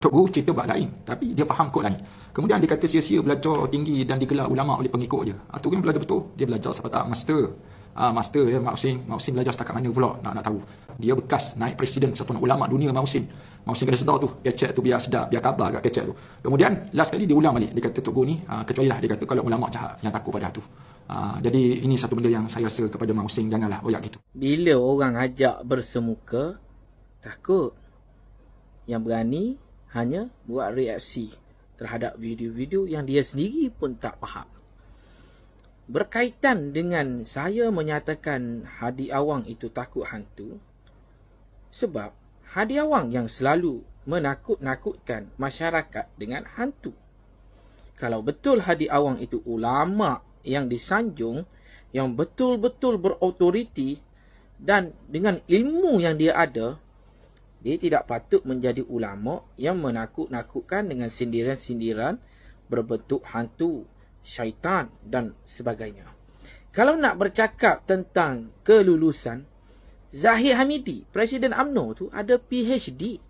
Tok Guru cerita bab lain, tapi dia faham kod lain. Kemudian dia kata sia-sia belajar tinggi dan digelar ulama oleh pengikut je. Tu kan belajar betul. Dia belajar sampai tak master. Master ya, Mak Husin belajar setakat mana pula nak tahu. Dia bekas naik presiden sempurna ulama dunia Mak Husin. Mak Husin kena sedar tu, kecek tu biar sedar, biar khabar kat kecek tu. Kemudian last kali dia ulang balik. Dia kata Tok Guru ni kecuali lah dia kata kalau ulama jahat yang takut pada tu. Jadi ini satu benda yang saya rasa kepada Mak Husin, janganlah royak gitu. Bila orang ajak bersemuka, takut. Yang berani hanya buat reaksi terhadap video-video yang dia sendiri pun tak faham. Berkaitan dengan saya menyatakan Hadi Awang itu takut hantu, sebab Hadi Awang yang selalu menakut-nakutkan masyarakat dengan hantu. Kalau betul Hadi Awang itu ulama yang disanjung, yang betul-betul berautoriti dan dengan ilmu yang dia ada, dia tidak patut menjadi ulama yang menakut-nakutkan dengan sindiran-sindiran berbentuk hantu, syaitan dan sebagainya. Kalau nak bercakap tentang kelulusan, Zahid Hamidi, Presiden UMNO tu ada PhD.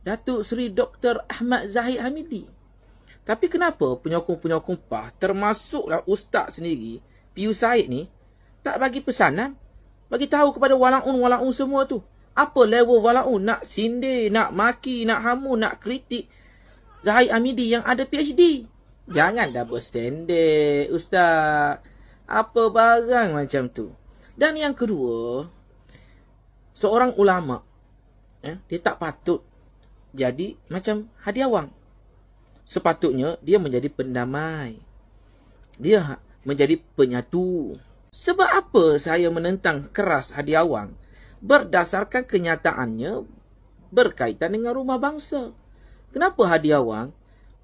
Datuk Seri Dr. Ahmad Zahid Hamidi. Tapi kenapa penyokong-penyokong PAH, termasuklah ustaz sendiri, Piu Said ni, tak bagi pesanan, bagi tahu kepada walaun-walaun semua tu. Apa level walaun, nak sindir, nak maki, nak hamu, nak kritik Zahid Hamidi yang ada PhD. Jangan double standard, ustaz. Apa barang macam tu. Dan yang kedua, seorang ulama, dia tak patut jadi macam Hadi Awang. Sepatutnya dia menjadi pendamai. Dia menjadi penyatu. Sebab apa saya menentang keras Hadi Awang? Berdasarkan kenyataannya berkaitan dengan rumah bangsa. Kenapa Hadi Awang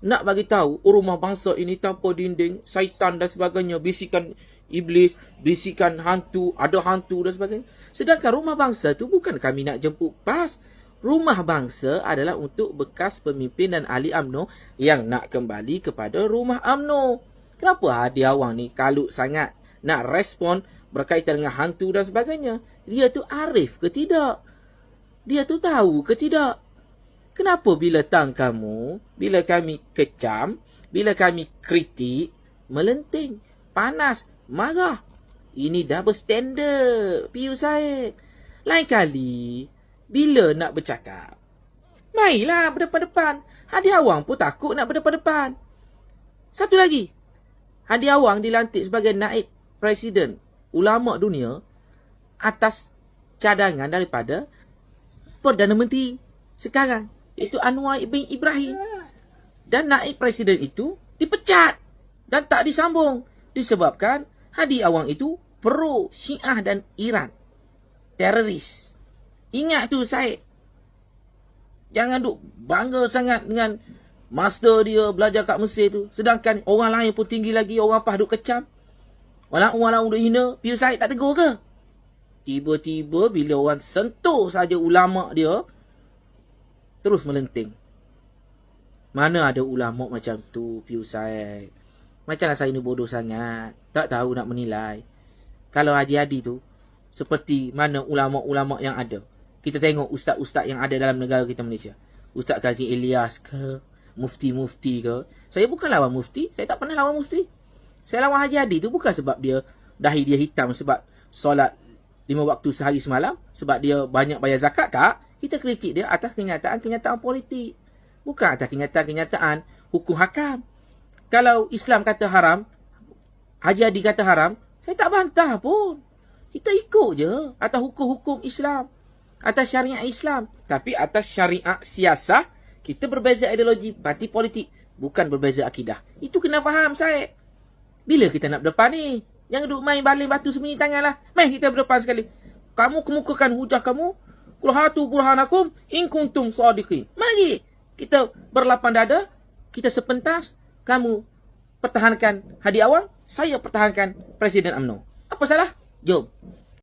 nak bagi tahu rumah bangsa ini tanpa dinding, syaitan dan sebagainya, bisikan iblis, bisikan hantu, ada hantu dan sebagainya. Sedangkan rumah bangsa tu bukan kami nak jemput PAS. Rumah bangsa adalah untuk bekas pemimpin dan ahli UMNO yang nak kembali kepada rumah UMNO. Kenapa Hadi Awang ni kalut sangat nak respon berkaitan dengan hantu dan sebagainya? Dia tu arif ke tidak? Dia tu tahu ke tidak? Kenapa bila kamu, bila kami kecam, bila kami kritik, melenting, panas, marah? Ini double standard, Piu Said. Lain kali, bila nak bercakap, mailah berdepan-depan. Hadi Awang pun takut nak berdepan-depan. Satu lagi, Hadi Awang dilantik sebagai naib presiden ulama dunia atas cadangan daripada Perdana Menteri sekarang, iaitu Anwar bin Ibrahim. Dan naib presiden itu dipecat dan tak disambung disebabkan Hadi Awang itu pro Syiah dan Iran, teroris. Ingat tu Syed. Jangan duk bangga sangat dengan master dia belajar kat Mesir tu, sedangkan orang lain pun tinggi lagi, orang PAH duk kecam. Walau duk hina, Piu Said tak tegur ke? Tiba-tiba bila orang sentuh saja ulama dia, terus melenting. Mana ada ulama macam tu, Piu Said? Macamlah saya ni bodoh sangat, tak tahu nak menilai. Kalau Haji Hadi tu, seperti mana ulama-ulama yang ada. Kita tengok ustaz-ustaz yang ada dalam negara kita Malaysia. Ustaz Kazim Ilyas ke, mufti-mufti ke. Saya bukan lawan mufti, saya tak pernah lawan mufti. Saya lawan Haji Hadi tu bukan sebab dia dahi dia hitam, sebab solat 5 waktu sehari semalam, sebab dia banyak bayar zakat, tak. Kita kritik dia atas kenyataan-kenyataan politik, bukan atas kenyataan-kenyataan hukum hakam. Kalau Islam kata haram, Haji Hadi kata haram, saya tak bantah pun. Kita ikut je atas hukum-hukum Islam, atas syariat Islam. Tapi atas syariat siasah, kita berbeza ideologi, parti politik, bukan berbeza akidah. Itu kena faham, Syed. Bila kita nak berdepan ni? Jangan duduk main baling batu sembunyi tangan lah. Mari kita berdepan sekali. Kamu kemukakan hujah kamu. Qul hatu burhanakum in kuntum shadiqin. Mari kita berlapang dada, kita sepentas. Kamu pertahankan Hadi Awang, saya pertahankan Presiden UMNO. Apa salah? Jom.